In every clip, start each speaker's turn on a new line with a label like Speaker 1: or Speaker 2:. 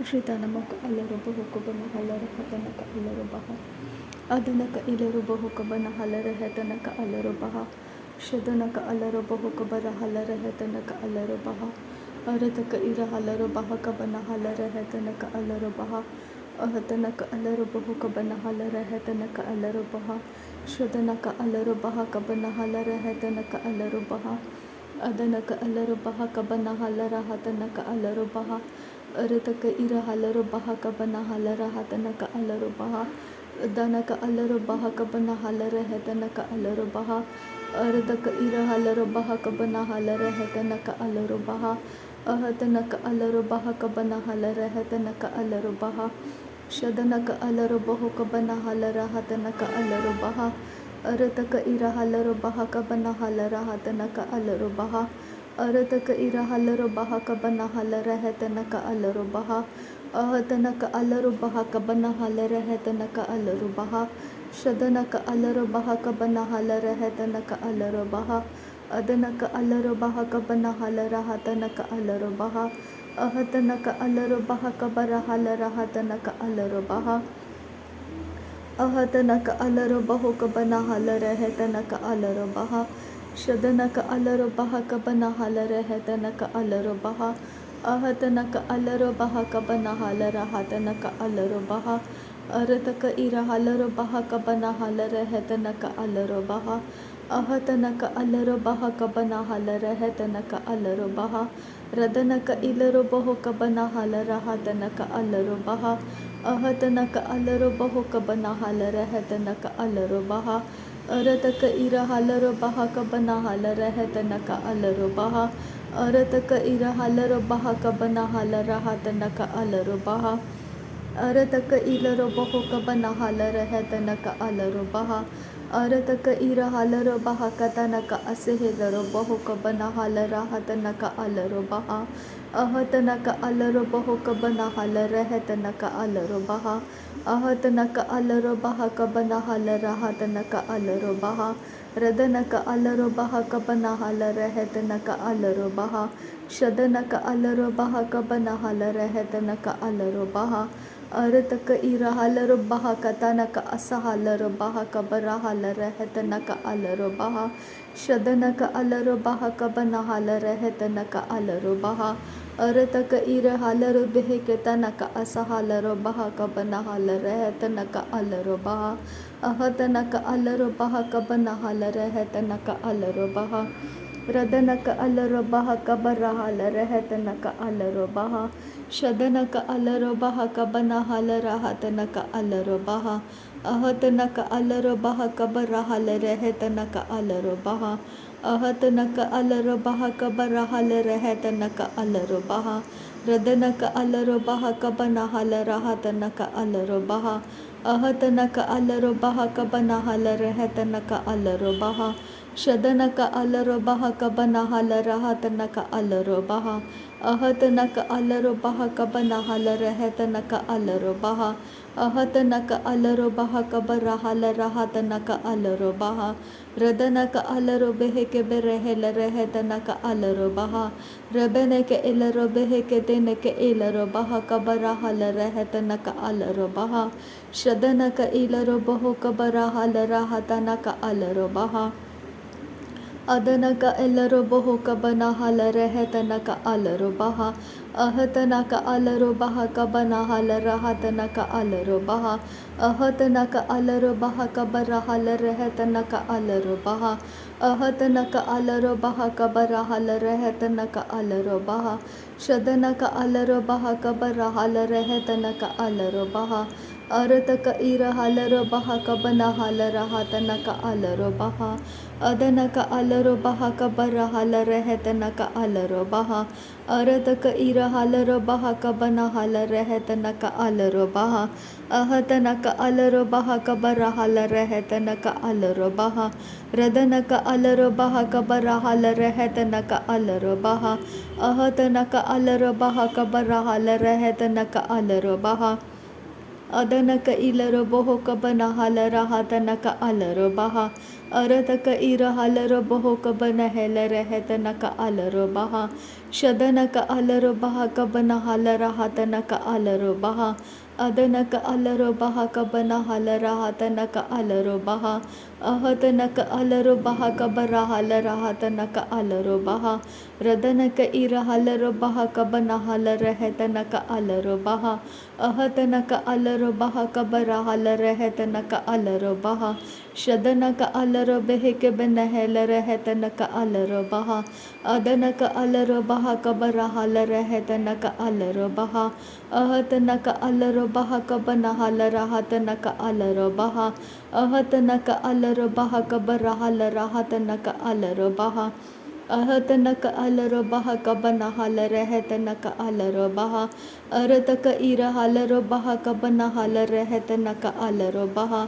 Speaker 1: ಶ್ರೀತನಮಕ ಅಲ್ಲರು ಬಹುಕುಬನ ಹಲ್ಲರ ಹತನಕ ಅಲ್ಲರು ಬಹ ಅದನಕ ಇಲರು ಬಹುಕುಬನ ಹಲ್ಲರ ಹೆತನಕ ಅಲ್ಲರು ಬಹ ಶದನಕ ಅಲ್ಲರು ಬಹುಕುಬರ ಹಲ್ಲರ ಹೆತನಕ ಅಲ್ಲರು ಬಹ ಅರತಕ ಇರ ಹಲ್ಲರು ಬಹ ಕಬನ ಹಲ್ಲರ ಹೆತನಕ ಅಲ್ಲರು ಬಹ ಅಹತನಕ ಅಲ್ಲರು ಬಹುಕಬನ ಹಲ್ಲರ ಹೆತನಕ ಅಲ್ಲರು ಬಹ ಶದನಕ ಅಲ್ಲರು ಬಹ ಕಬನ ಹಲ್ಲರ ಹೆತನಕ ಅಲ್ಲರು ಬಹ ಅದನಕ ಅಲ್ಲರು ಬಹ ಕಬನ ಹಲ್ಲರ ಹತನಕ ಅಲ್ಲರು ಬಹ ಅರತಕ ಇರ ಹಲ್ಲರು ಬಹ ಕಬನ ಹಲ್ಲರ ಹತನಕ ಅಲ್ಲರು ಬಹ ದನಕ ಅಲ್ಲರು ಬಹ ಕಬನ ಹಲ್ಲರ ಹೆತನಕ ಅಲ್ಲರು ಬಹ ಅರತಕ ಇರ ಹಲ್ಲರು ಬಹ ಕಬನ ಹಲ್ಲರ ಹೆತನಕ ಅಲ್ಲರು ಬಹ ಅಹತನಕ ಅಲ್ಲರು ಬಹ ಕಬನ ಹಲ್ಲರ ಹೆತನಕ ಅಲ್ಲರು ಬಹ ಶದನಕ ಅಲ್ಲರು ಬಹು ಕಬನ ಹಲ್ಲರ ಹತನಕ ಅಲ್ಲರು ಬಹ ಅರತಕ ಇರ ಹಲ್ಲರು ಬಹ ಕಬನ ಹಲ್ಲರ ಹತನಕ ಅಲ್ಲರು ಬಹ ಅರತಕ ಇರ ಹಲ್ಲರು ಬಹ ಕಬನ ಹಲ್ಲರ ಹೆತನಕ ಅಲ್ಲರು ಬಹ ಅಹತನಕ ಅಲ್ಲರು ಬಹ ಕಬನ ಹಲ್ಲರ ಹೆತನಕ ಅಲ್ಲರು ಬಹ ಶದನಕ ಅಲ್ಲರು ಬಹ ಕಬನ ಹಲ್ಲರ ಹೆತನಕ ಅಲ್ಲರು ಬಹ ಅದನಕ ಅಲ್ಲರು ಬಹ ಕಬನ ಹಲ್ಲರ ಹತನಕ ಅಲ್ಲರು ಬಹ ಅಹತನಕ ಅಲ್ಲರು ಬಹ ಕಬರ ಹಲ್ಲರ ಹತನಕ ಅಲ್ಲರು ಬಹ ಅಹತನಕ ಅಲ್ಲರು ಬಹು ಕಬನ ಹಲ್ಲರ ಹೆತನಕ ಅಲ್ಲರು ಬಹ ಶದನಕ ಅಲ್ಲರು ಬಹ ಕಬನ ಹಲ್ಲರ ಹೆತನಕ ಅಲ್ಲರು ಬಹ ಅಹತನಕ ಅಲ್ಲರು ಬಹ ಕಬನ ಹಲ್ಲರ ಹತನಕ ಅಲ್ಲರು ಬಹ ಅರತಕ ಇರ ಹಲ್ಲರು ಬಹ ಕಬನ ಹಲ್ಲರ ಹೆತನಕ ಅಲ್ಲರು ಬಹ ಅಹತನಕ ಅಲ್ಲರು ಬಹ ಕಬನ ಹಲ್ಲರ ಹೆತನಕ ಅಲ್ಲರು ಬಹ ರದನಕ ಇಲ್ಲರು ಬಹು ಕಬನ ಹಲ್ಲರ ಹತನಕ ಅಲ್ಲರು ಬಹ ಅಹತನಕ ಅಲ್ಲರು ಬಹು ಕಬನ ಹಲ್ಲರ ಹೆತನಕ ಅಲ್ಲರು ಬಹ ಅರತಕ ಇರ ಹಲ್ಲರು ಬಹ ಕಬನ ಹಲ್ಲರ ಹೆತನಕ ಅಲ್ಲರು ಬಹ ಅರತಕ ಇರ ಹಲ್ಲರು ಬಹ ಕಬನ ಹಲ್ಲರ ಹತನಕ ಅಲ್ಲರು ಬಹ ಅರತಕ ಇಲರು ಬಹು ಕಬನ ಹಲ್ಲರ ಹೆತನಕ ಅಲ್ಲರು ಬಹ ಅರತಕ ಇರ ಹಲ್ಲರು ಬಹ ಕತನಕ ಅಸೆಹಿಲರು ಬಹು ಕಬನ ಹಲ್ಲರ ಹತನಕ ಅಲ್ಲರು ಬಹ ಅಹತನಕ ಅಲ್ಲರು ಬಹು ಕಬನ ಹಲ್ಲರ ಹೆತನಕ ಅಲ್ಲರು ಬಹ ಅಹತನಕ ಅಲ್ಲರು ಬಹ ಕಬನ ಹಲ್ಲರ ಹತನಕ ಅಲ್ಲರು ಬಹ ರದನಕ ಅಲ್ಲರು ಬಹ ಕಬನ ಹಲ್ಲರ ಹೆತನಕ ಅಲ್ಲರು ಬಹ ಶದನಕ ಅಲ್ಲರು ಬಹ ಕಬನ ಹಲ್ಲರ ಹೆತನಕ ಅಲ್ಲರು ಬಹ ಅರತಕ ಇರ ಹಲ್ಲರು ಬಹ ಕತನಕ ಅಸಹಲ್ಲರು ಬಹ ಕಬರ ಹಲ್ಲರ ಹೆತನಕ ಅಲ್ಲರು ಬಹ ಶದನಕ ಅಲ್ಲರು ಬಹ ಕಬನ ಹಲ್ಲರ ಹೆತನಕ ಅಲ್ಲರು ಬಹ ಅರತಕ ಇರ ಹಲ್ಲರು ಬೆಹಕೆ ತನಕ ಅಸಹಲ್ಲರು ಬಹ ಕಬನ ಹಲ್ಲರ ಹೆತನಕ ಅಲ್ಲರು ಬಹ ಅಹತನಕ ಅಲ್ಲರು ಬಹ ಕಬನ ಹಲ್ಲರ ಹೆತನಕ ಅಲ್ಲರು ಬಹ ರದನಕ ಅಲ್ಲರು ಬಹ ಕಬರ ಹಲ್ಲರ ಹೆತನಕ ಅಲ್ಲರು ಬಹ ಶದನಕ ಅಲ್ಲರು ಬಹ ಕಬನ ಹಲ್ಲರ ಹತನಕ ಅಲ್ಲರು ಬಹ ಅಹತನಕ ಅಲ್ಲರು ಬಹ ಕಬರ ಹಲ್ಲರ ಹೆತನಕ ಅಲ್ಲರು ಬಹ ಅಹತನಕ ಅಲ್ಲರು ಬಹ ಕಬರ ಹಲ್ಲರ ಹೆತನಕ ಅಲ್ಲರು ಬಹ ರದನಕ ಅಲ್ಲರು ಬಹ ಕಬನ ಹಲ್ಲರ ಹತನಕ ಅಲ್ಲರು ಬಹ ಅಹತನಕ ಅಲ್ಲರು ಬಹ ಕಬನ ಹಲ್ಲರ ಹೆತನಕ ಅಲ್ಲರು ಬಹ ಶದನಕ ಅಲ್ಲರು ಬಹ ಕಬನ ಹಲ್ಲರ ಹತನಕ ಅಲ್ಲರು ಬಹ ಅಹತನಕ ಅಲ್ಲರು ಬಹ ಕಬನ ಹಲ್ಲರ ಹೆತನಕ ಅಲ್ಲರು ಬಹ ಅಹತನಕ ಅಲ್ಲರು ಬಹ ಕಬರ ಹಲ್ಲರ ಹತನಕ ಅಲ್ಲರು ಬಹ ರದನಕ ಅಲ್ಲರು ಬೆಹಕೆ ಬೆರೆ ಹೆಲರ ಹೆತನಕ ಅಲ್ಲರು ಬಹ ರಬೆನಕೆ ಎಲ್ಲರು ಬೆಹಕೆ ತೆನಕೆ ಇಲರು ಬಹ ಕಬರ ಹಲ್ಲರ ಹೆತನಕ ಅಲ್ಲರು ಬಹ ಶದನಕ ಇಲರು ಬಹು ಕಬರ ಹಲ್ಲರ ಹತನಕ ಅಲ್ಲರು ಬಹ ಅದನಕ ಎಲ್ಲರು ಬಹು ಕಬನ ಹಲ್ಲರ ಹೆತನಕ ಅಲ್ಲರು ಬಹ ಅಹತನಕ ಅಲ್ಲರು ಬಹ ಕಬನ ಹಲ್ಲರ ಹತನಕ ಅಲ್ಲರು ಬಹ ಅಹತನಕ ಅಲ್ಲರು ಬಹ ಕಬರ ಹಲ್ಲರ ಹೆತನಕ ಅಲ್ಲರು ಬಹ ಅಹತನಕ ಅಲ್ಲರು ಬಹ ಕಬರ ಹಲ್ಲರ ಹೆತನಕ ಅಲ್ಲರು ಬಹ ಶದನಕ ಅಲ್ಲರು ಬಹ ಕಬರ ಹಲ್ಲರ ಹೆತನಕ ಅಲ್ಲರು ಬಹ ಅರತಕ ಇರ ಹಲ್ಲರು ಬಹ ಕಬನ ಹಲ್ಲರ ಹತನಕ ಅಲ್ಲರು ಬಹ ಅದನಕ ಅಲ್ಲರು ಬಹ ಕಬರ ಹಲ್ಲರ ಹೆತನಕ ಅಲ್ಲರು ಬಹ ಅರತಕ ಇರ ಹಲ್ಲರು ಬಹ ಕಬನ ಹಲ್ಲರ ಹೆತನಕ ಅಲ್ಲರು ಬಹ ಅಹತನಕ ಅಲ್ಲರು ಬಹ ಕಬರ ಹಲ್ಲರ ಹೆತನಕ ಅಲ್ಲರು ಬಹ ರದನಕ ಅಲ್ಲರು ಬಹ ಕಬರ ಹಲ್ಲರ ಹೆತನಕ ಅಲ್ಲರು ಬಹ ಅಹತನಕ ಅಲ್ಲರು ಬಹ ಕಬರ ಹಲ್ಲರ ಹೆತನಕ ಅಲ್ಲರು ಬಹ ಅದನಕ ಇಲರು ಬಹು ಕಬನ ಹಲ್ಲರ ಹತನಕ ಅಲ್ಲರು ಬಹ अरतक इरहलरो बहो कबनहल रहत नक अलरो बहा शदनक अलरो बहा कबनहल रहत नक अलरो बहा अदनक अलरो बहा कबनहल रहत नक अलरो बहा अहत नक अलरो बहा कबरहल रहत नक अलरो बहा रदनक इरहलरो बहा कबनहल रहत नक अलरो बहा अहत नक अलरो बहा कबरहल रहत नक अलरो बहा शदनक अलरो बेहक बनहल रहत नक अलरो बहा अदनक अलरो बहा कबरहल रहत नक अलरो बहा अहत नक अलरो बहा कबनहल रहत नक अलरो बहा अहत नक अलरो बहा कबरहल रहत नक अलरो बहा अहत नक अलरो बहा कबनहल रहत नक अलरो बहा अरतक इरहलरो बहा कबनहल रहत नक अलरो बहा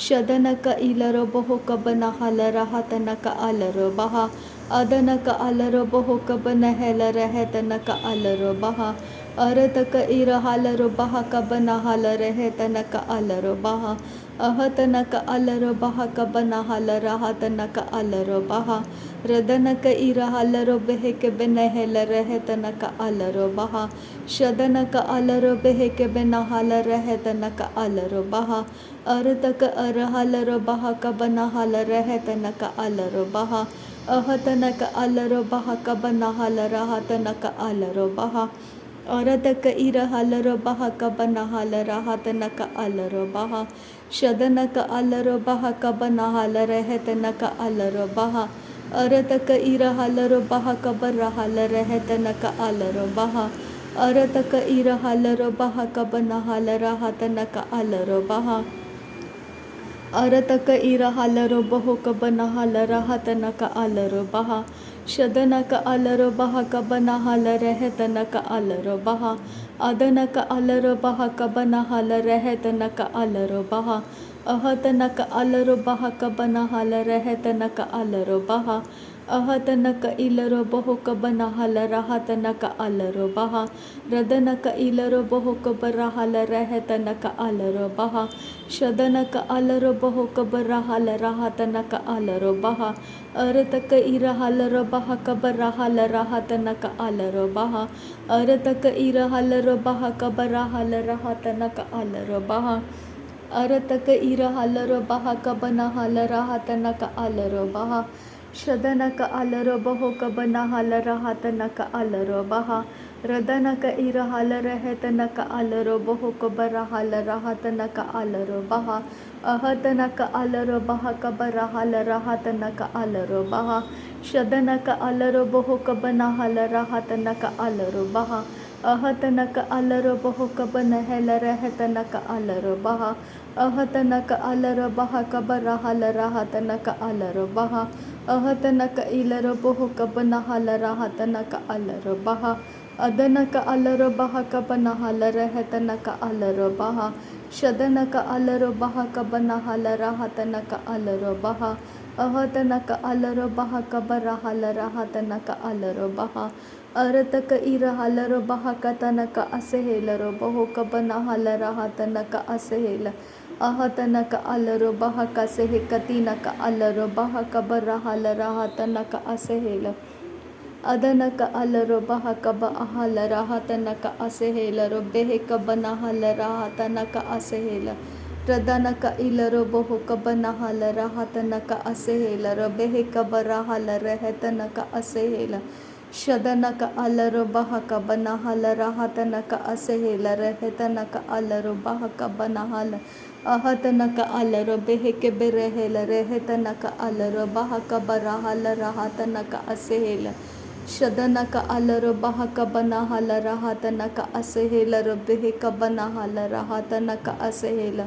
Speaker 1: शदनक इलरो बहो कबनहल रहत नक अलरो बहा अदनक अलरो बहो कबनहल रहत नक अलरो बहा अरतक इरहलरो बहा कबनहल रहत नक अलरो बहा अहत नक अलरो बहा कबनहल रहत नक अलरो बहा रदनक इरहलरो बेहक बनहल रहत नक अलरो बहा शदनक अलरो बेहक बनहल रहत नक अलरो बहा अरतक अरहलरो बहा कबनहल रहत नक अलरो बहा अहत नक अलरो बहा कबनहल रहत नक अलरो बहा अरतक इरहलरो बहा कबनहल रहत नक अलरो बहा शदनक अलरो बहा कबनहल रहत नक अलरो बहा अरतक इरहलरो बहा कबरहल रहत नक अलरो बहा अरतक इरहलरो बहा कबनहल रहत नक अलरो बहा अरतक इरहलरो बहो कबनहल रहत नक अलरो बहा शदनक अलरो बहा कबनहल रहत नक अलरो बहा अदनक अलरो बहा कबनहल रहत नक अलरो बहा अहत नक अलरो बहा कबनहल रहत नक अलरो बहा अहत नक इलरो बहो कबनहल रहत नक अलरो बहा रदनक इलरो बहो कबरहल रहत नक अलरो बहा शदनक अलरो बहो कबरहल रहत नक अलरो बहा अरतक इरहलरो बहा कबरहल रहत नक अलरो बहा अरतक इरहलरो बहा कबरहल रहत नक अलरो बहा अरतक इरहलरो बहा कबनहल रहत नक अलरो बहा शदनक अलरो बहो कबनहल रहत नक अलरो बहा रदनक इरहल रहत नक अलरो बहो कबरहल रहत नक अलरो बहा अहत नक अलरो बहा कबरहल रहत नक अलरो बहा शदनक अलरो बहो कबनहल रहत नक अलरो बहा अहत नक अलरो बहो कबनहल रहत नक अलरो बहा अहत नक अलरो बहा कबरहल रहत नक अलरो बहा अहत नक इलरो बहो कबनहल रहत नक अलरो बहा अदनक अलरो बहा कबनहल रहत नक अलरो बहा शदनक अलरो बहा कबनहल रहत नक अलरो बहा अहत नक अलरो बहा कबरहल रहत नक अलरो बहा अरतक इरहलरो बहा कतनक असहेलरो बहो कबनहल रहत नक असहेल अहत नक अलरो बहा कसहे कतिनक अलरो बहा कबरहल रहत नक असहेल अदनक अलरो बहा कब अहल रहत नक असहेलरो बेह कबनहल रहत नक असहेल रदनक इलरो बहो कबनहल रहत नक असहेलरो बेह कबरहल रहत नक असहेल शदनक अलरो बहा कबनहल रहत नक असहेल रहत नक अलरो बहा कबनहल अहत नक अलरो बेह के बेरहेल रहत नक अलरो बहा कबरहल रहत नक असहेल शदनक अलरो बहा कबनहल रहत नक असहेलरो बेह कबनहल रहत नक असहेल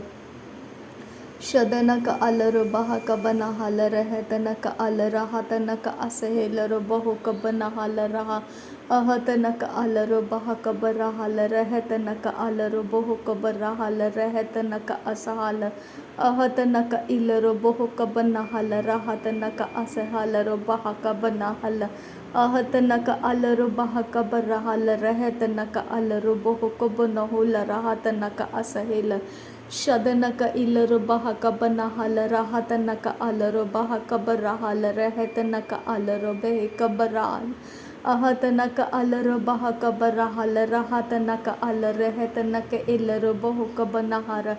Speaker 1: शदनक अलरो बहा कबनहल रहत नक अल रहत नक असहेलरो बहो कबनहल रहा अहत नक अलरो बहा कबरहल रहत नक अलरो बहो कबरहल रहत नक असहल अहत नक इलरो बहो कबनहल रहत नक असहलरो बहा कबनहल अहत नक अलरो बहा कबरहल रहत नक अलरो बहो कबनहुल रहत नक असहेल Shadanaka ilarubaha kabanahala rahatanaka alarubaha kabarahala rehetanaka alarobehe kabaral. Ahatanaka alarubaha kabarahala rahatanaka alarehetanaka ilarubahu kabanahara.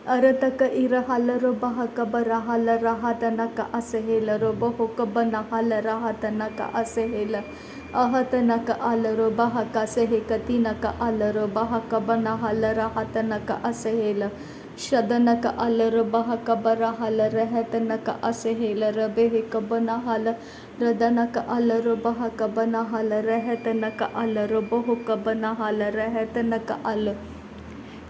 Speaker 1: Arataka irahala rubaha kabarahala rahatanaka asehela rubahu kabanahala rahatanaka asehela. Ahatanaka alarubaha kasehekatinaka alarubaha kabanahala rahatanaka asehela. Shadanaka alarubaha kabarahala rehetanaka asehela rabehe kabanahala. Radanaka alarubaha kabanahala rehetanaka alarubahu kabanahala rehetanaka ala.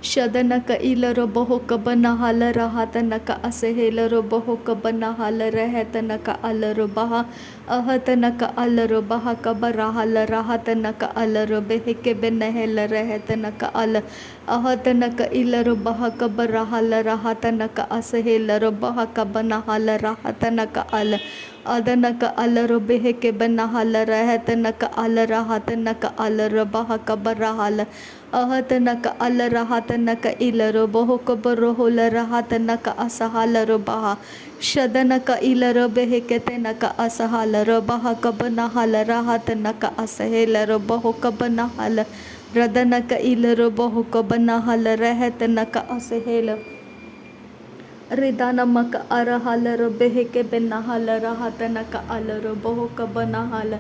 Speaker 1: Shadanaka ilarubahu kabanahala rahatanaka asehela rubahu kabanahala rehetanaka alarubaha. Ahatanaka alarubaha kabarahala rahatanaka alarubehe kebenahela rehetanaka ala. Ahatanaka ilarubaha kabarahala rahatanaka asehela rubaha kabanahala rahatanaka ala. Adanaka alarubehe kebanahala rehetanaka ala rahatanaka alarubaha kabarahala. Ahatanaka ala rahatanaka ilarubahu kabarohula rahatanaka asahala rubaha. Shadanaka ilarubehe ketenaka asahala rubaha kabanahala rahatanaka asahela rubahu kabanahala. Radanaka ilarubahu kabanahala rehetanaka asahela. Ridana maka arahala rubehe kebenahala rahatanaka alarubahu kabanahala.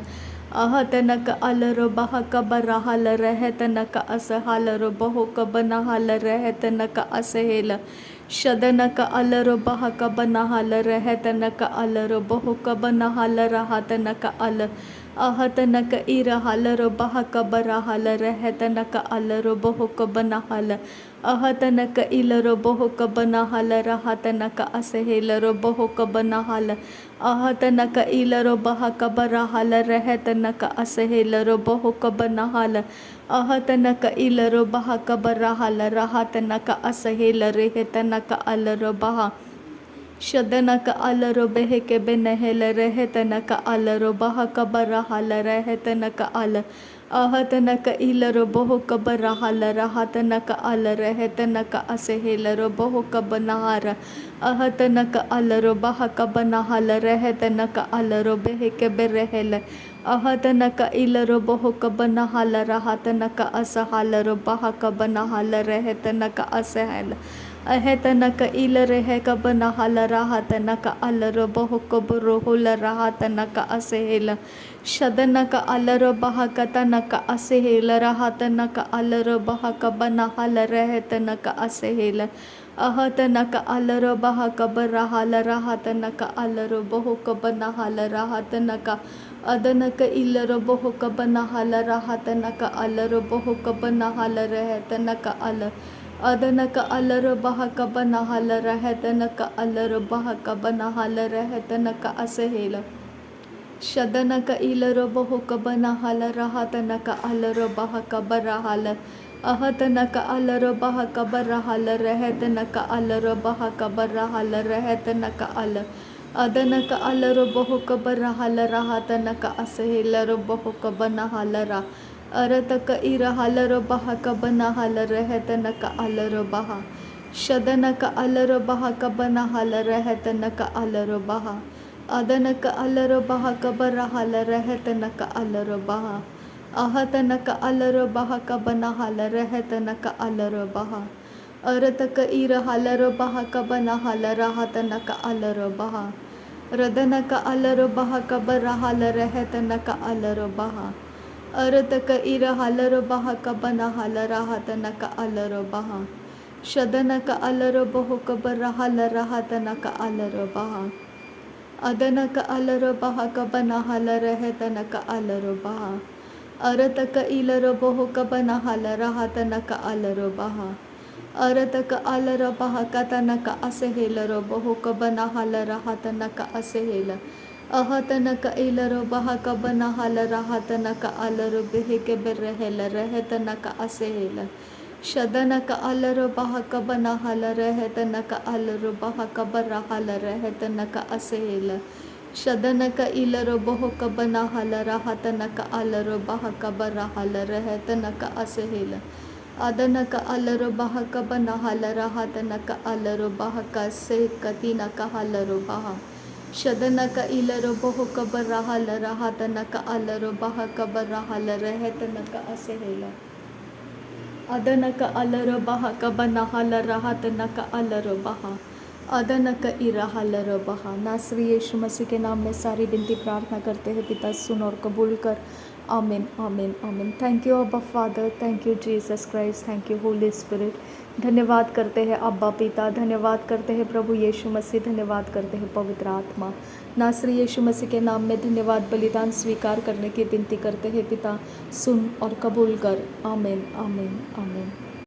Speaker 1: Ahatanaka alarubaha kabarahala rehetanaka asahala rubahu kabanahala rehetanaka asahela. Shadanaka alarubaha kabanahala rehetanaka alarubahu kabanahala rahatanaka ala. Ahatanaka irahala rubaha kabarahala rehetanaka alarubahu kabanahala. Ahatanaka ilarubahu kabanahala rahatanaka asahela rubahu kabanahala. Ahatanaka ilarubaha kabarahala rehetanaka asahela rubahu kabanahala. Ahatanaka ilarubaha kabarahala rahatanaka asahela rehetanaka alarubaha. Shadanaka alarubehe kebenahela rehetanaka alarubaha kabarahala rehetanaka ala. Ahatanaka ilarubahu kabarahala rahatanaka ala rehetanaka asehela rubahu kabanahara. Ahatanaka alarubaha kabanahala rehetanaka alarubehe keberehela. Ahatanaka ilarubahu kabanahala rahatanaka asahala rubaha kabanahala rehetanaka asehela. Ahetanaka ilarehe kabanahala rahatanaka alarubahu kabarohula rahatanaka asehela. Shadanaka alarubaha katanaka asehela rahatanaka alarubaha kabanahala rehetanaka asehela. Ahatanaka alarubaha kabarahala rahatanaka alarubahu kabanahala rahatanaka. Adanaka ilarubahu kabanahala rahatanaka alarubahu kabanahala rehetanaka ala. Adanaka alarubaha kabanahala rehetanaka alarubaha kabanahala rehetanaka asehela. Shadanaka ilarubahu kabanahala rahatanaka alarubaha kabarahala. Ahatanaka alarubaha kabarahala rehetanaka alarubaha kabarahala rehetanaka ala. Adanaka alarubahu kabarahala rahatanaka asehela rubahu kabanahala ra. Arataka irahala rubaha kabanahala rehetanaka alarubaha. Shadanaka alarubaha kabanahala rehetanaka alarubaha. Adanaka alarubaha kabarahala rehetanaka alarubaha. Ahatanaka alarubaha kabanahala rehetanaka alarubaha. Arataka irahala rubaha kabanahala rahatanaka alarubaha. Radanaka alarubaha kabarahala rehetanaka alarubaha. Arataka irahala rubaha kabanahala rahatanaka alarubaha. Shadanaka alarubahu kabarahala rahatanaka alarubaha. Adanaka alarubaha kabanahala rehetanaka alarubaha. Arataka ilarubahu kabanahala rahatanaka alarubaha. Arataka alarubaha katanaka asehela rubahu kabanahala rahatanaka asehela. Ahatanaka ilarubaha kabanahala rahatanaka alarubehe keberehela rehetanaka asehela. Shadanaka alarubaha kabanahala rehetanaka alarubaha kabarahala rehetanaka asehela. Shadanaka ilarubahu kabanahala rahatanaka alarubaha kabarahala rehetanaka asehela. Adanaka alarobaha kabanahala tanaka alarobaha kase katinaka halarobaha. Shadanaka ilaroboho kabarahala rahatanaka alarobaha kabarahala rehetanaka asehela. Adanaka alarobaha kabanahala rahatanaka alarobaha. अदनक इराहलरबहा। नासरी यीशु मसीह के नाम में सारी विनती प्रार्थना करते हैं पिता, सुन और कबूल कर। आमीन आमीन आमीन। थैंक यू अब्बा father, thank you Jesus Christ, thank you Holi spirit. धन्यवाद करते हैं अब्बा पिता, धन्यवाद करते हैं प्रभु यीशु मसीह, धन्यवाद करते हैं पवित्र आत्मा। नासरी यीशु मसीह के नाम में धन्यवाद बलिदान स्वीकार करने की विनती करते हैं पिता, सुन और कबूल कर। आमीन आमीन आमीन।